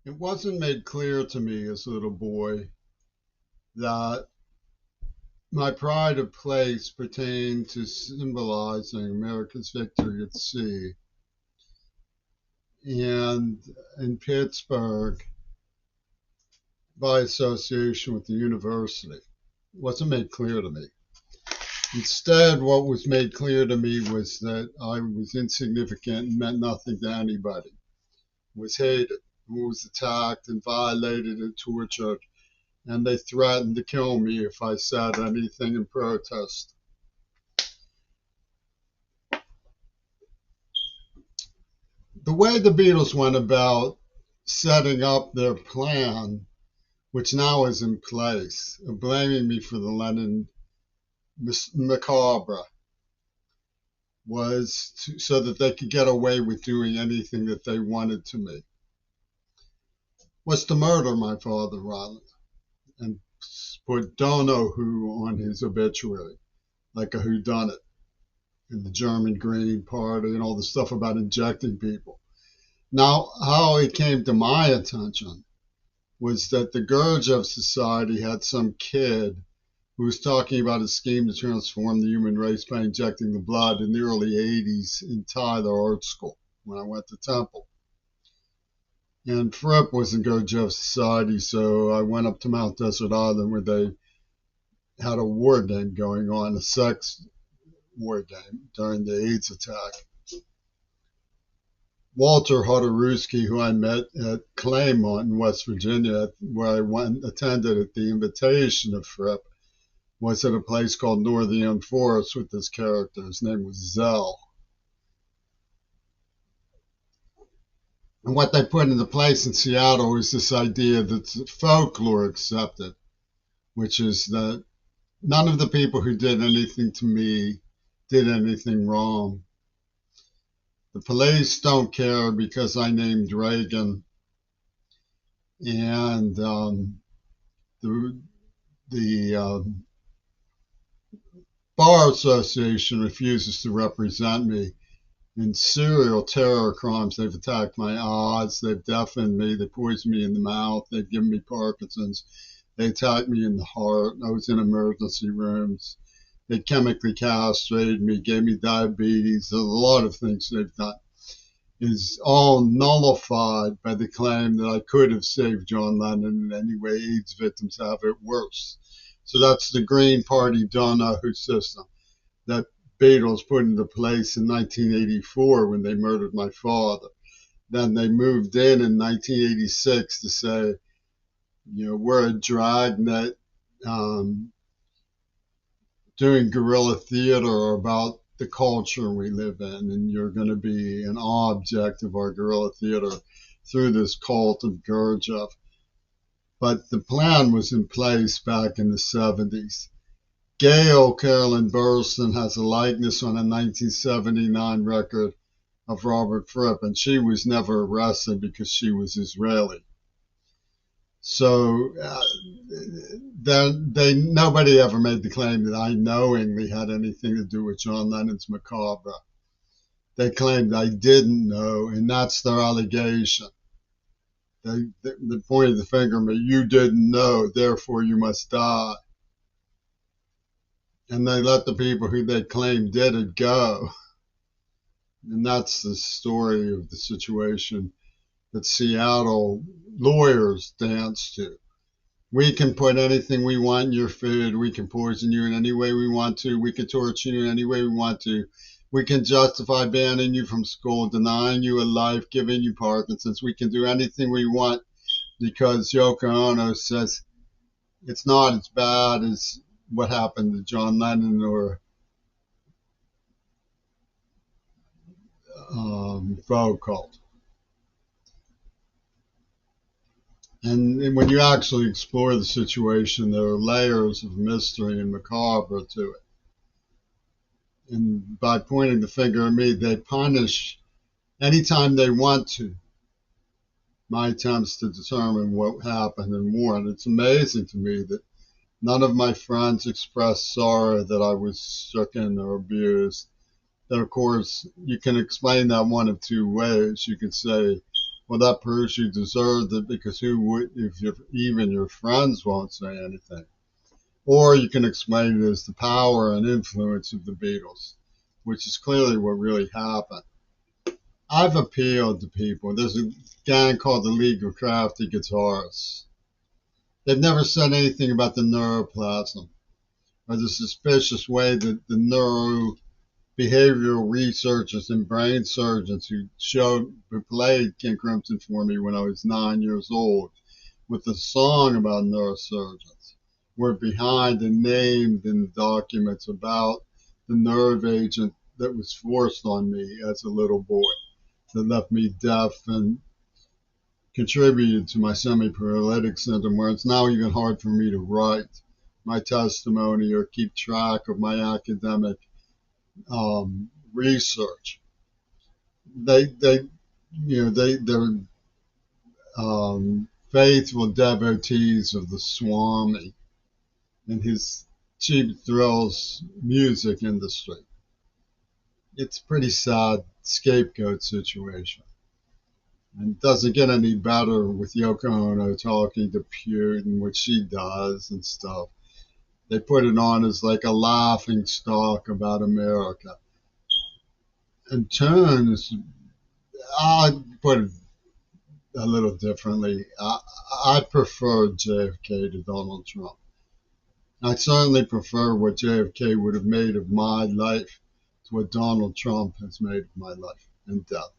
It wasn't made clear to me as a little boy that my pride of place pertained to symbolizing America's victory at sea. And in Pittsburgh, by association with the university, it wasn't made clear to me. Instead, what was made clear to me was that I was insignificant and meant nothing to anybody, was hated, was attacked and violated and tortured, and they threatened to kill me if I said anything in protest. The way the Beatles went about setting up their plan, which now is in place, of blaming me for the Lennon macabre, was so that they could get away with doing anything that they wanted to me, was to murder my father, Ronald, and put don't know who on his obituary, like a whodunit, in the German Green Party and all the stuff about injecting people. Now, how it came to my attention was that the Gurdjieff Society had some kid who was talking about a scheme to transform the human race by injecting the blood in the early 80s in Tyler Art School when I went to Temple. And Fripp was in Gurdjieff Society, so I went up to Mount Desert Island where they had a war game going on, a sex war game during the AIDS attack. Walter Hodarewski, who I met at Claymont in West Virginia, where I went attended at the invitation of Fripp, was at a place called Northern Forest with this character. His name was Zell. And what they put into place in Seattle is this idea that folklore accepted, which is that none of the people who did anything to me did anything wrong. The police don't care because I named Reagan, and the Bar Association refuses to represent me in serial terror crimes. They've attacked my eyes, they've deafened me, they poisoned me in the mouth, they've given me Parkinson's, they attacked me in the heart. I was in emergency rooms. They chemically castrated me, gave me diabetes. There's a lot of things they've done. Is all nullified by the claim that I could have saved John Lennon in any way AIDS victims have it worse. So that's the Green Party don't know who system that Beatles put into place in 1984 when they murdered my father. Then they moved in 1986 to say, we're a dragnet doing guerrilla theater about the culture we live in, and you're going to be an object of our guerrilla theater through this cult of Gurdjieff. But the plan was in place back in the 70s. Gail Carolyn Burston has a likeness on a 1979 record of Robert Fripp, and she was never arrested because she was Israeli. So nobody ever made the claim that I knowingly had anything to do with John Lennon's macabre. They claimed I didn't know, and that's their allegation. They pointed the finger at me, you didn't know, therefore you must die. And they let the people who they claimed did it go. And that's the story of the situation that Seattle lawyers dance to. We can put anything we want in your food. We can poison you in any way we want to. We can torture you in any way we want to. We can justify banning you from school, denying you a life, giving you Parkinson's. We can do anything we want because Yoko Ono says it's not as bad as what happened to John Lennon or Foucault. And when you actually explore the situation, there are layers of mystery and macabre to it. And by pointing the finger at me, they punish anytime they want to my attempts to determine what happened and more. And it's amazing to me that none of my friends expressed sorrow that I was stricken or abused. And of course, you can explain that one of two ways. You could say, well, that proves you deserved it, because who would, if even your friends won't say anything? Or you can explain it as the power and influence of the Beatles, which is clearly what really happened. I've appealed to people. There's a gang called the League of Crafty Guitarists. They've never said anything about the neuroplasm or the suspicious way that the behavioral researchers and brain surgeons who played King Crimson for me when I was 9 years old with a song about neurosurgeons were behind and named in the documents about the nerve agent that was forced on me as a little boy that left me deaf and contributed to my semi-paralytic syndrome, where it's now even hard for me to write my testimony or keep track of my academic research. They're faithful devotees of the Swami and his cheap thrills music industry. It's a pretty sad scapegoat situation. And it doesn't get any better with Yoko Ono talking to Putin, which she does and stuff. They put it on as like a laughing stock about America. In turns, I'd put it a little differently. I prefer JFK to Donald Trump. I certainly prefer what JFK would have made of my life to what Donald Trump has made of my life and death.